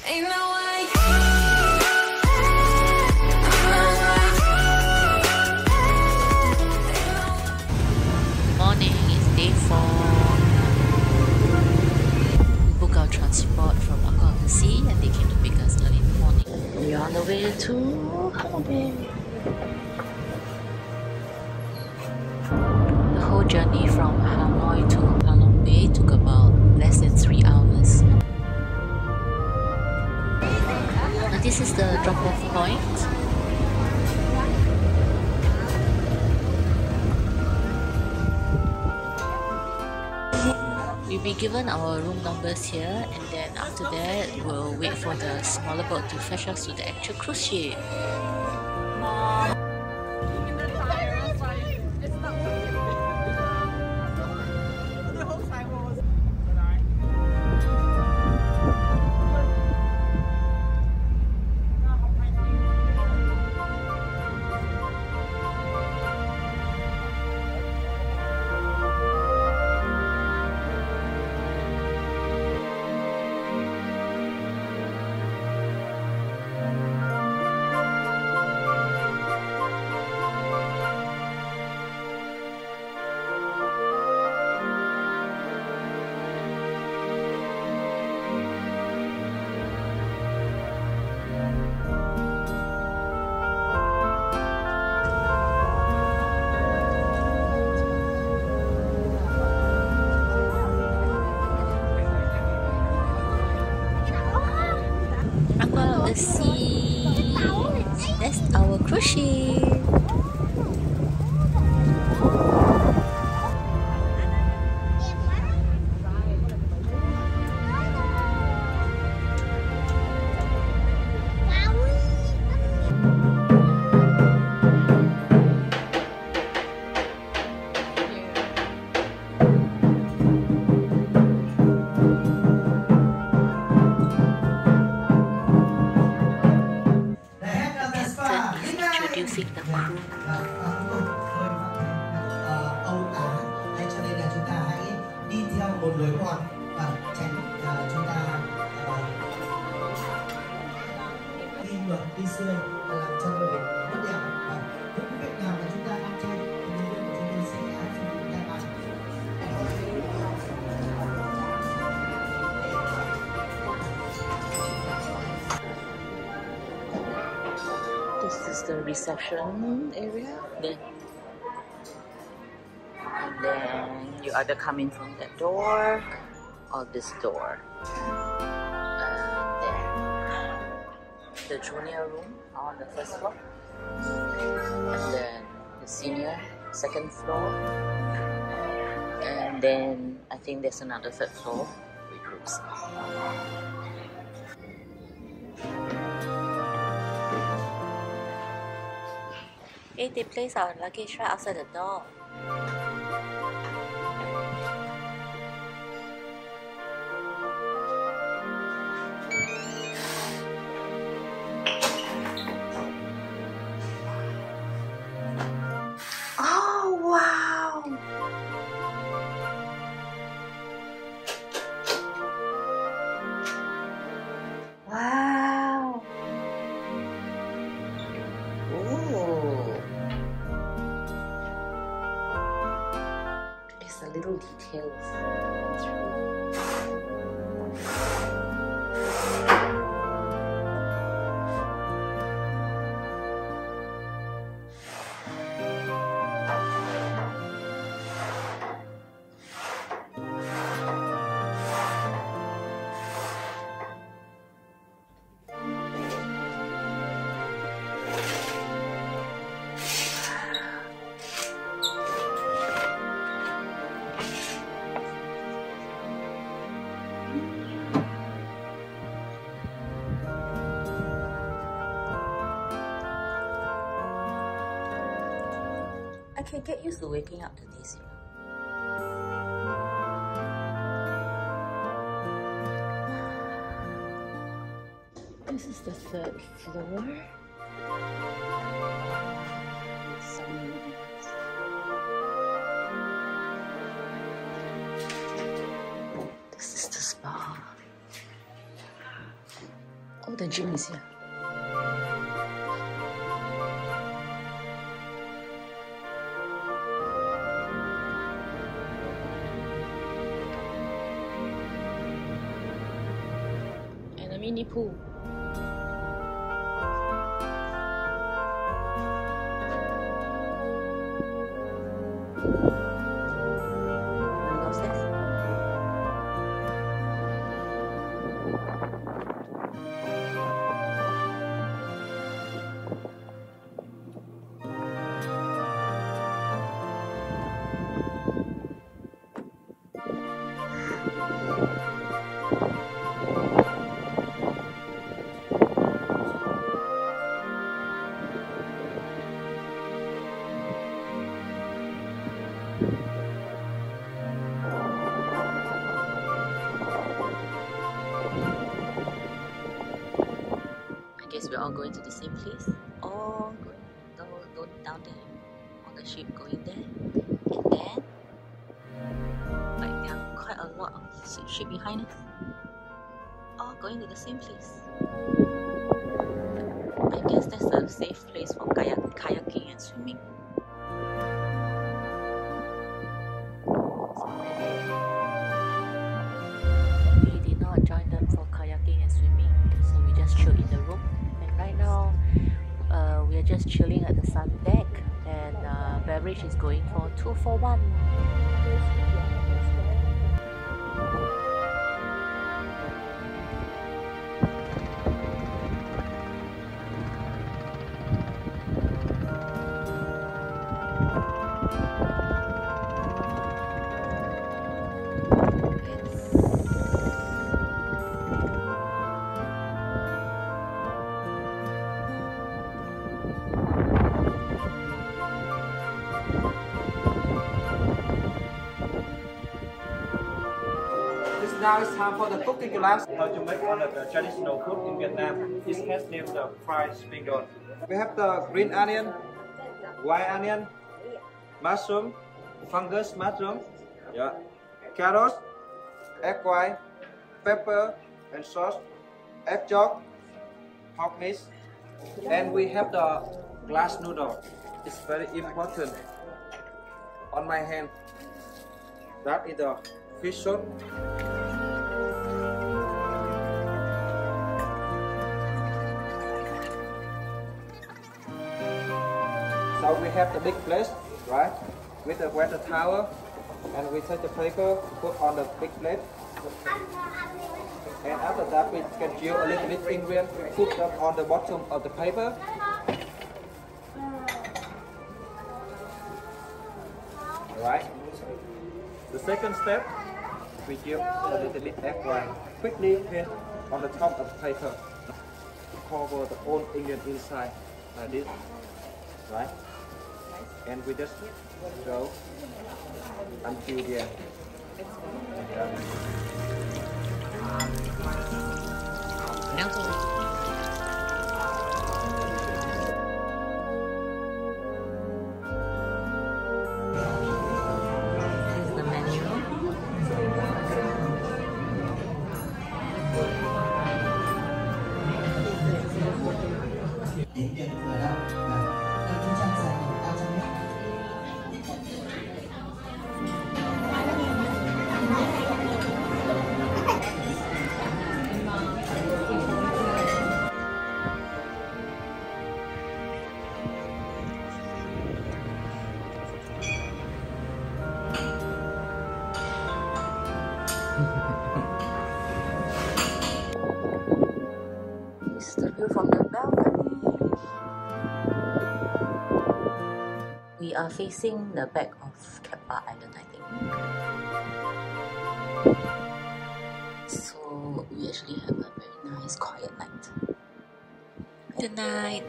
Ain't no way. Morning, it's day 4. We booked our transport from Aqua of the Sea and they came to pick us early in the morning. We are on the way to Halong Bay. The whole journey from Hanoi to Halong Bay took about less than 3 hours. Now this is the drop-off point. We'll be given our room numbers here, and then after that we'll wait for the smaller boat to fetch us to the actual cruise ship. Aqua of the Sea. That's our cruise ship. Introducing the crew. Âu Á, hay cho nên là chúng ta hãy đi theo một lối mòn và tránh chúng ta đi ngược đi xuôi và làm cho người mất đẹp. Và những cái việc nào mà chúng ta ăn trên thì nhân viên của chúng tôi sẽ áp dụng ngay bạn. This is the reception area. And then you either come in from that door or this door. And then the junior room on the first floor. And then the senior, second floor. And then I think there's another third floor with groups. Hey, they place our luggage right outside the door. Oh, wow! Wow! Ooh! It's the little details. I can get used to waking up to this, you know. This is the third floor. This is the spa. Oh, the gym is here. And a mini pool. We're all going to the same place, all going down there on the ship, going there, and then like there are quite a lot of ship behind us, all going to the same place. I guess that's a safe place for kayaking and swimming. We did not join them for kayaking and swimming, so we just chilled in the room. Right now, we are just chilling at the sun deck, and beverage is going for 2 for 1. Now it's time for the cooking class. How to make one of the traditional food in Vietnam. This has named the fried spring roll. We have the green onion, white onion, mushroom, fungus mushroom, carrots, egg white, pepper and sauce, egg yolk, pork meat, and we have the glass noodle. It's very important. On my hand, that is the fish soup. So we have the big plate, right, with the wet towel, and we take the paper, put on the big plate, and after that we can drill a little bit ingredient, put them on the bottom of the paper. Alright. The second step, we drill a little bit egg white, quickly paint on the top of the paper, cover the whole ingredient inside like this, right? And we just go until the end. This is the menu. This is the view from the balcony. We are facing the back of Cat Ba Island, I think. So we actually have a very nice quiet night. Good night.